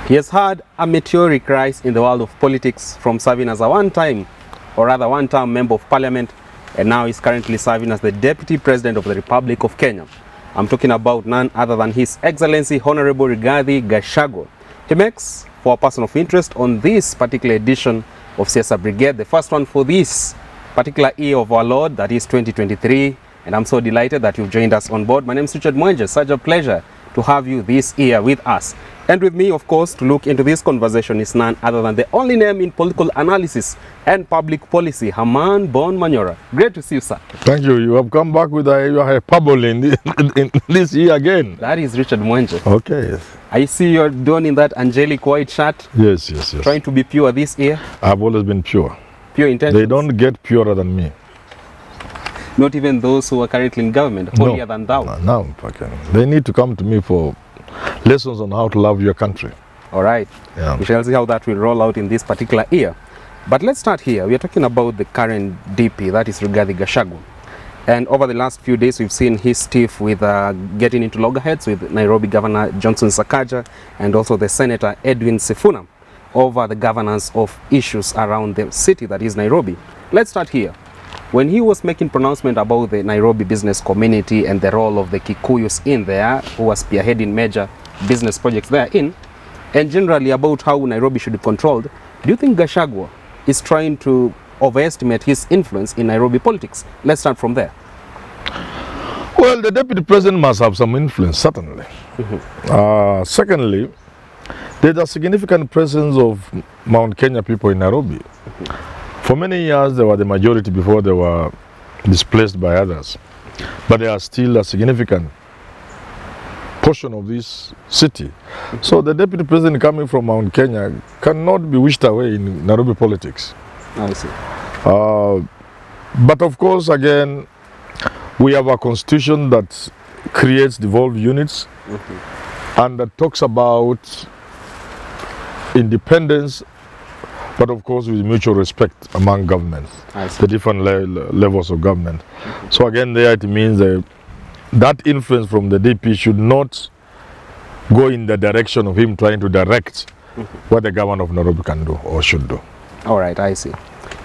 He has had a meteoric rise in the world of politics from serving as a one-term member of parliament, and now he's currently serving as the Deputy President of the Republic of Kenya. I'm talking about none other than His Excellency Honorable Rigathi Gachagua. He makes for a person of interest on this particular edition of Siasa Brigade, the first one for this particular year of our Lord, that is 2023, and I'm so delighted that you've joined us on board. My name is Richard Mungai. Such a pleasure to have you this year with us. And with me, of course, to look into this conversation is none other than the only name in political analysis and public policy, Herman Manyora. Great to see you, sir. Thank you. You have come back with a hyperbole in this year again. That is Richard Mungai. Okay. Yes. I see you're donning that angelic white shirt. Yes. Trying to be pure this year. I've always been pure. Pure intentions. They don't get purer than me. Not even those who are currently in government, holier than thou. No, okay. They need to come to me for lessons on how to love your country. All right. Yeah. We shall see how that will roll out in this particular year. But let's start here. We are talking about the current DP, that is Rigathi Gachagua. And over the last few days, we've seen his stiff with getting into loggerheads with Nairobi Governor Johnson Sakaja and also the Senator Edwin Sifuna over the governance of issues around the city, that is Nairobi. Let's start here. When he was making pronouncement about the Nairobi business community and the role of the Kikuyus in there, who was spearheading major business projects therein, and generally about how Nairobi should be controlled, do you think Gachagua is trying to overestimate his influence in Nairobi politics? Let's start from there. Well, the Deputy President must have some influence, certainly. Secondly, there's a significant presence of Mount Kenya people in Nairobi. For many years, they were the majority before they were displaced by others. But they are still a significant portion of this city. So the Deputy President coming from Mount Kenya cannot be wished away in Nairobi politics. I see. But of course, again, we have a constitution that creates devolved units and that talks about independence, but of course with mutual respect among governments, the different levels of government. So again, there it means that influence from the DP should not go in the direction of him trying to direct what the government of Nairobi can do or should do. All right, I see.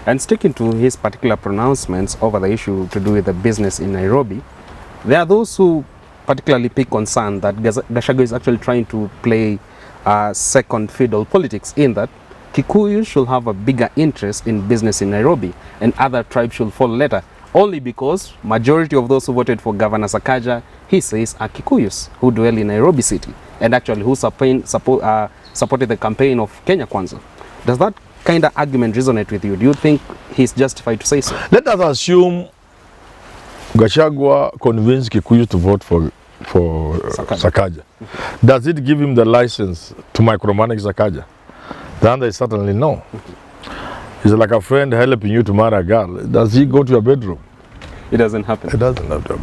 And sticking to his particular pronouncements over the issue to do with the business in Nairobi, there are those who particularly pick concern that Gachagua is actually trying to play second fiddle politics, in that Kikuyu should have a bigger interest in business in Nairobi and other tribes should follow later, only because majority of those who voted for Governor Sakaja, he says, are Kikuyus who dwell in Nairobi city and actually who supported the campaign of Kenya Kwanza. Does that kind of argument resonate with you? Do you think he's justified to say so? Let us assume Gachagua convinced Kikuyu to vote for Sakaja. Does it give him the license to micromanage Sakaja? The answer is certainly no. It's like a friend helping you to marry a girl. Does he go to your bedroom? It doesn't happen. It doesn't happen.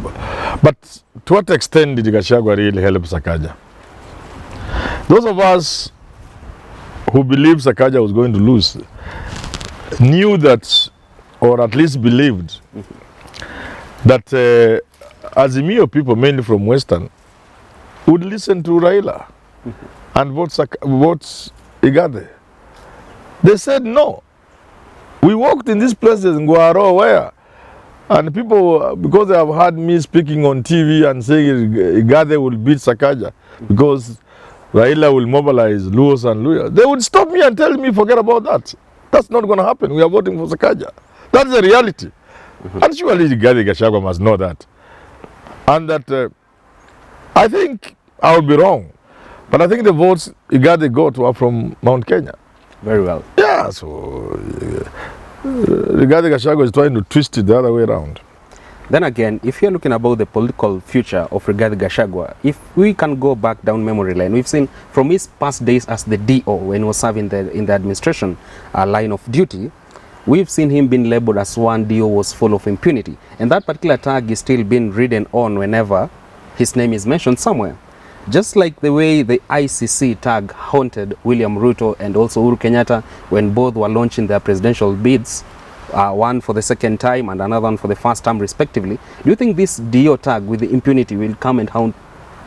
But to what extent did Gachagua really help Sakaja? Those of us who believed Sakaja was going to lose knew that, or at least believed, that Azimio people, mainly from Western, would listen to Raila and vote Rigathi. They said no. We walked in these places in Guaro, where, and people, because they have heard me speaking on TV and saying Rigathi will beat Sakaja because Raila will mobilize Luos and Luya, they would stop me and tell me, forget about that. That's not going to happen. We are voting for Sakaja. That's the reality. And surely Rigathi Gachagua must know that. And that I think I will be wrong, but I think the votes Rigathi got were from Mount Kenya. Very well. Yeah, so Rigathi Gachagua is trying to twist it the other way around. Then again, if you're looking about the political future of Rigathi Gachagua, if we can go back down memory lane, we've seen from his past days as the DO, when he was serving in the administration line of duty, we've seen him being labeled as one DO was full of impunity. And that particular tag is still being ridden on whenever his name is mentioned somewhere. Just like the way the ICC tag haunted William Ruto and also Uhuru Kenyatta when both were launching their presidential bids, one for the second time and another one for the first time respectively. Do you think this DO tag with the impunity will come and haunt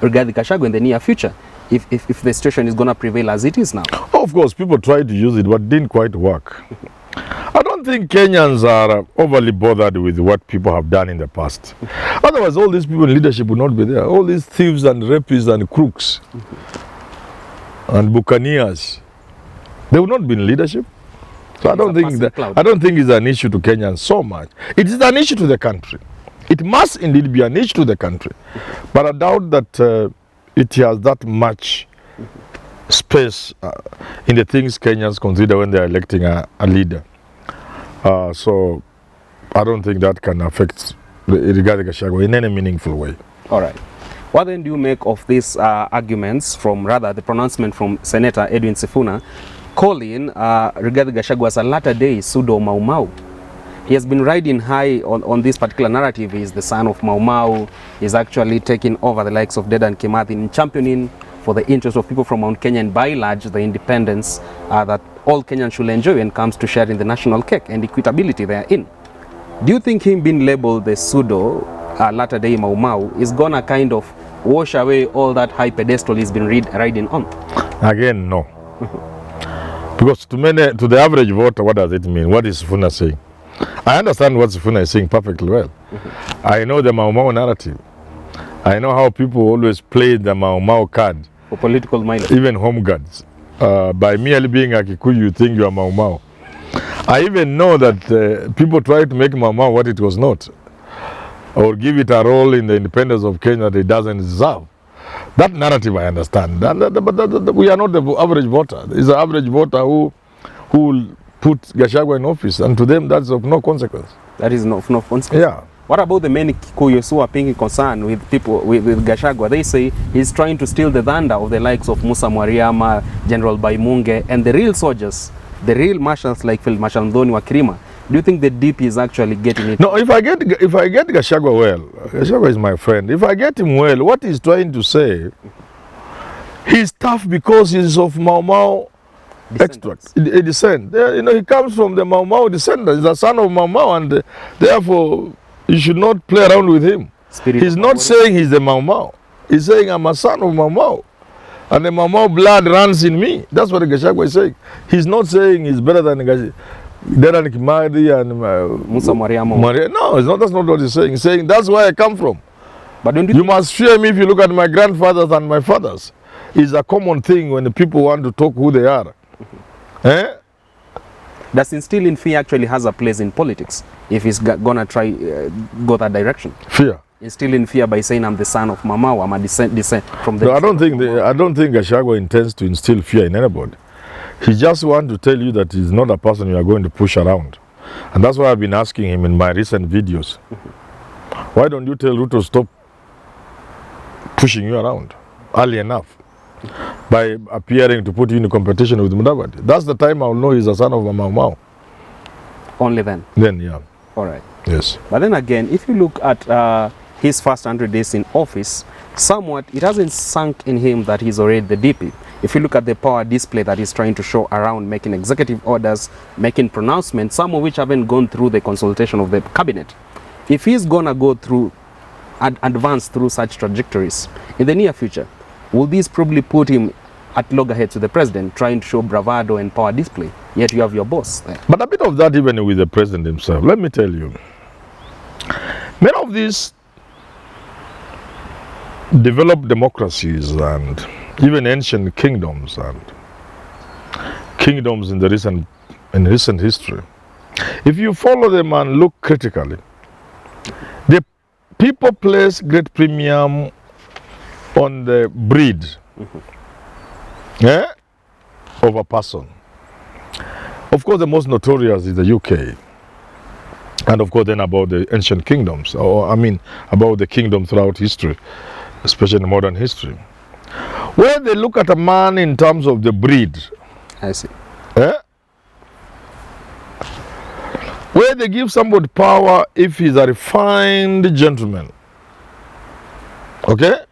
Rigathi Gachagua in the near future? if the situation is going to prevail as it is now? Of course, people tried to use it, but didn't quite work. I don't think Kenyans are overly bothered with what people have done in the past. Otherwise, all these people in leadership would not be there. All these thieves and rapists and crooks and buccaneers, they would not be in leadership. So I don't think it's an issue to Kenyans so much. It is an issue to the country. It must indeed be an issue to the country. But I doubt that it has that much space in the things Kenyans consider when they are electing a leader. So I don't think that can affect regarding Gachagua in any meaningful way. All right. What then do you make of these arguments from, rather, the pronouncement from Senator Edwin Sifuna calling regarding Gachagua as a latter-day pseudo maumau? He has been riding high on this particular narrative. He is the son of maumau. He's actually taking over the likes of Dedan Kimathi in championing for the interest of people from Mount Kenya and by large the independence that all Kenyans should enjoy when it comes to sharing the national cake and equitability therein. Do you think him being labeled the pseudo latter-day maumau is gonna kind of wash away all that high pedestal he's been riding on? Again, no. Because to the average voter, what does it mean? What is Sifuna saying? I understand what Sifuna is saying perfectly well. I know the maumau narrative. I know how people always play the maumau card. For political mileage. Even home guards. By merely being a Kikuyu, you think you are maumau. I even know that people try to make maumau what it was not. Or give it a role in the independence of Kenya that it doesn't deserve. That narrative I understand. But we are not the average voter. It's the average voter who will put Gachagua in office, and to them that's of no consequence. That is of no consequence? Yeah. What about the many Kikuyus who are being concerned with people with Gachagua? They say he's trying to steal the thunder of the likes of Musa Mwariama, General Mungai, and the real soldiers, the real marshals like Field Marshal Mdhoni wa Kirima. Do you think the DP is actually getting it? No, if I get Gachagua well, Gachagua is my friend. If I get him well, what he's trying to say, he's tough because he's of maumau extract, a descent. He comes from the maumau descendants. He's the son of maumau, and therefore you should not play around with him. He's not saying he's the maumau. He's saying I'm a son of maumau, and the maumau blood runs in me. That's what Gachagua is saying. He's not saying he's better than Dedan Kimathi and Musa Mwariama. No, it's not. That's not what he's saying. He's saying that's where I come from. But don't you must fear me if you look at my grandfathers and my fathers. It's a common thing when the people want to talk who they are. Does instilling fear actually has a place in politics if he's gonna try go that direction? Fear. Instilling fear by saying I'm the son of Maumau, I'm a descent from the. No, I don't think Gachagua intends to instill fear in anybody. He just wants to tell you that he's not a person you are going to push around, and that's why I've been asking him in my recent videos. Why don't you tell Ruto stop pushing you around early enough? By appearing to put you in a competition with Mudavadi. That's the time I'll know he's a son of a maumau. Only then? Then, yeah. All right. Yes. But then again, if you look at his first 100 days in office, somewhat it hasn't sunk in him that he's already the DP. If you look at the power display that he's trying to show around, making executive orders, making pronouncements, some of which haven't gone through the consultation of the cabinet. If he's going to go through, advance through such trajectories in the near future, will this probably put him at loggerheads with the president, trying to show bravado and power display? Yet you have your boss there. But a bit of that even with the president himself. Let me tell you, many of these developed democracies and even ancient kingdoms and kingdoms in recent history, if you follow them and look critically, the people place great premium on the breed of a person. Of course, the most notorious is the UK. And of course, then about the ancient kingdoms, or I mean, about the kingdom throughout history, especially in modern history. Where they look at a man in terms of the breed. I see. Where they give somebody power if he's a refined gentleman. Okay?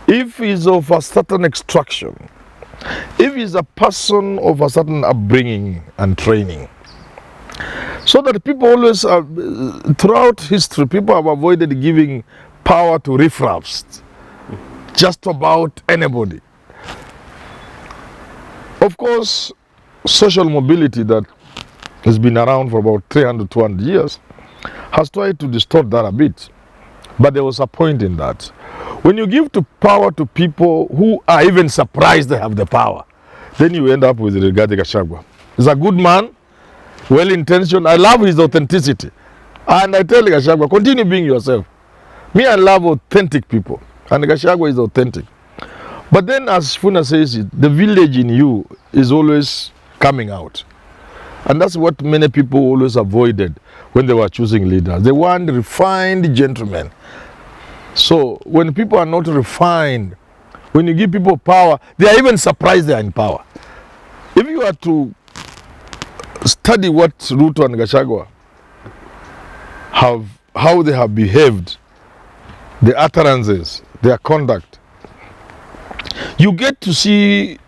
If he's of a certain extraction, if he's a person of a certain upbringing and training. So that people always, throughout history, people have avoided giving power to riffraffs, just about anybody. Of course, social mobility that has been around for about 300, 200 years has tried to distort that a bit. But there was a point in that. When you give power to people who are even surprised they have the power, then you end up with Gachagua. He's a good man, well-intentioned. I love his authenticity. And I tell Gachagua, continue being yourself. Me, I love authentic people. And Gachagua is authentic. But then, as Funa says it, the village in you is always coming out. And that's what many people always avoided when they were choosing leaders. They want refined gentlemen. So when people are not refined, when you give people power, they are even surprised they are in power. If you are to study what Ruto and Gachagua how they have behaved, the utterances, their conduct, you get to see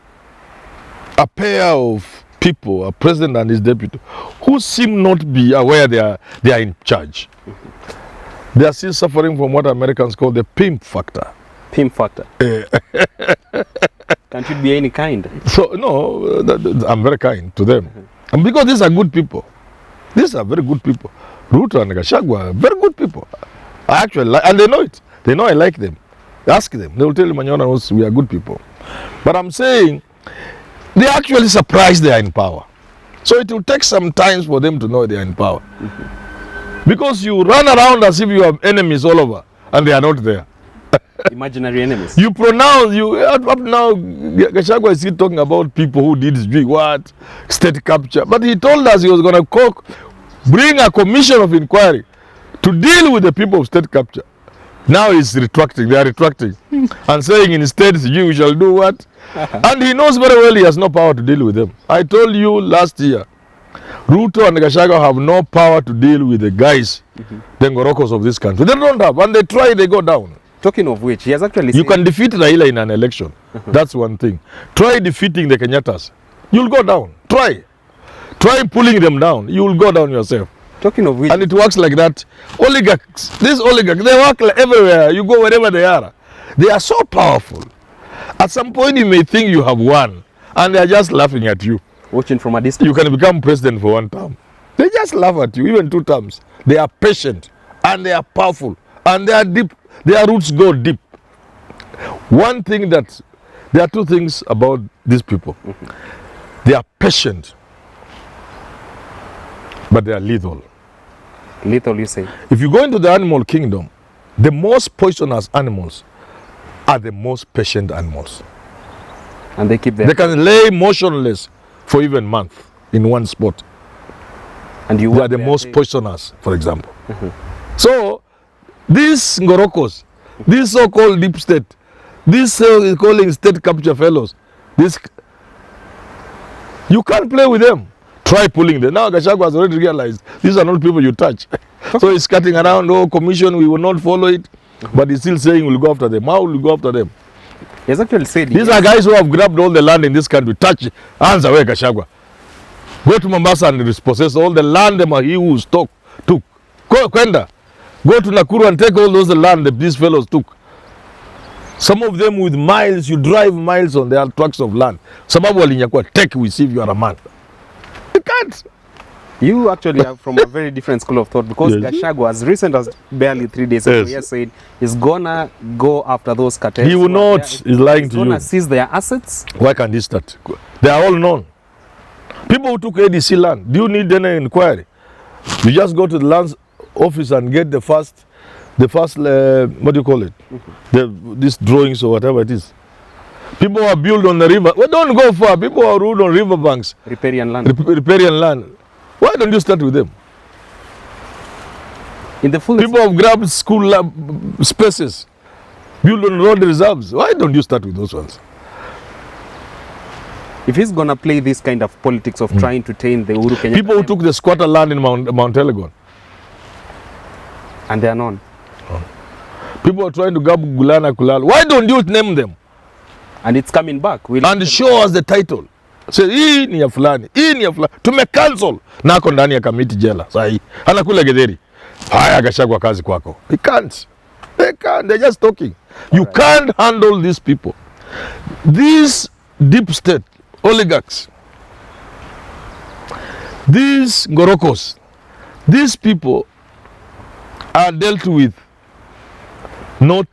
a pair of people, a president and his deputy, who seem not to be aware they are in charge. They are still suffering from what Americans call the pimp factor. Pimp factor. Can't it be any kind? So no, I'm very kind to them, and because these are good people. These are very good people. Ruto and Gachagua are very good people. I actually like, and they know it. They know I like them. Ask them. They will tell you, Manyora knows we are good people. But I'm saying, they are actually surprised they are in power. So it will take some time for them to know they are in power. Because you run around as if you have enemies all over, and they are not there. Imaginary enemies. You pronounce, up now, Gachagua is still talking about people who did what? State capture. But he told us he was going to bring a commission of inquiry to deal with the people of state capture. Now he's retracting, they are retracting, and saying instead, you shall do what? And he knows very well he has no power to deal with them. I told you last year, Ruto and Gachagua have no power to deal with the guys, the Ngorokos of this country. They don't have, and they try, they go down. Talking of which, he has actually You can defeat Raila in an election. That's one thing. Try defeating the Kenyattas. You'll go down. Try pulling them down. You will go down yourself. Talking of which, And it works like that. These oligarchs, they work everywhere. You go wherever they are. They are so powerful. At some point you may think you have won, and they are just laughing at you. watching from a distance. You can become president for one term. They just laugh at you, even 2 terms. They are patient, and they are powerful, and they are deep. Their roots go deep. One thing that, there are 2 things about these people. They are patient, but they are lethal. Lethal, you say? If you go into the animal kingdom, the most poisonous animals are the most patient animals. And they keep their... They can lay motionless for even a month in one spot. And you They are the most poisonous, for example. So, these Ngorokos, these so-called deep state, these calling state capture fellows, you can't play with them. Try pulling them. Now Gachagua has already realized these are not people you touch. So he's cutting around, oh, commission, we will not follow it. But he's still saying we'll go after them. How will we go after them? He's actually said... These are guys who have grabbed all the land in this country. Touch, hands away, Gachagua. Go to Mombasa and dispossess all the land the Mahius took. Go, Kwenda. Go to Nakuru and take all those land that these fellows took. Some of them with miles, you drive miles on their tracts of land. Sababu walinyakua, take we see if you are a man. You can't. You actually are from a very different school of thought, because Yes. Gachagua, as recent as barely 3 days ago, Yes. he has said he's gonna go after those cartels. He will who are not. there. He's lying He's to you. gonna seize their assets. Why can't he start? They are all known. People who took ADC land, do you need any inquiry? You just go to the land office and get the first what do you call it? These drawings or whatever it is. People who are built on the river. Well, don't go far. People who are ruled on river banks. Riparian land. Riparian land. Why don't you start with them? In the fullest... People have grabbed school spaces, built on road reserves. Why don't you start with those ones? If he's gonna play this kind of politics of trying to tame the Uhuru Kenyatta... People who took the squatter land in Mount Elgon. And they are known. People are trying to grab Gulana Kulal. Why don't you name them? And it's coming back. And show us the title. Say, hii ni ya fulani, hii ni ya fulani. Tume-cancel. Nako ndani ya kamiti jela. Sahi. Anakula gederi. Haya Gachagua kazi kwako. They can't. They can't. They're just talking. You can't handle these people. These deep state, oligarchs, these Ngorokos, these people are dealt with not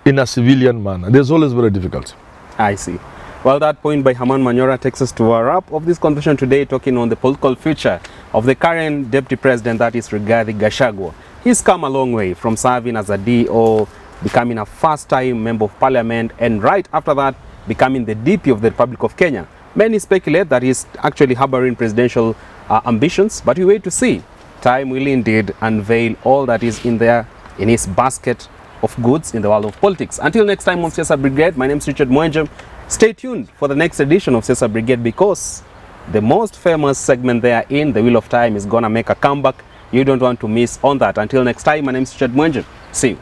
in a civilian manner. There's always very difficult. I see. Well, that point by Herman Manyora takes us to a wrap of this conversation today, talking on the political future of the current deputy president, that is Rigathi Gachagua. He's come a long way from serving as a DO, becoming a first-time member of parliament, and right after that, becoming the DP of the Republic of Kenya. Many speculate that he's actually harboring presidential ambitions, but we wait to see. Time will indeed unveil all that is in there, in his basket of goods in the world of politics. Until next time on Siasa Brigade, my name is Richard Mwenjem. Stay tuned for the next edition of Siasa Brigade, because the most famous segment there in The Wheel of Time is gonna make a comeback. You don't want to miss on that. Until next time, my name is Richard Mwenjem. See you.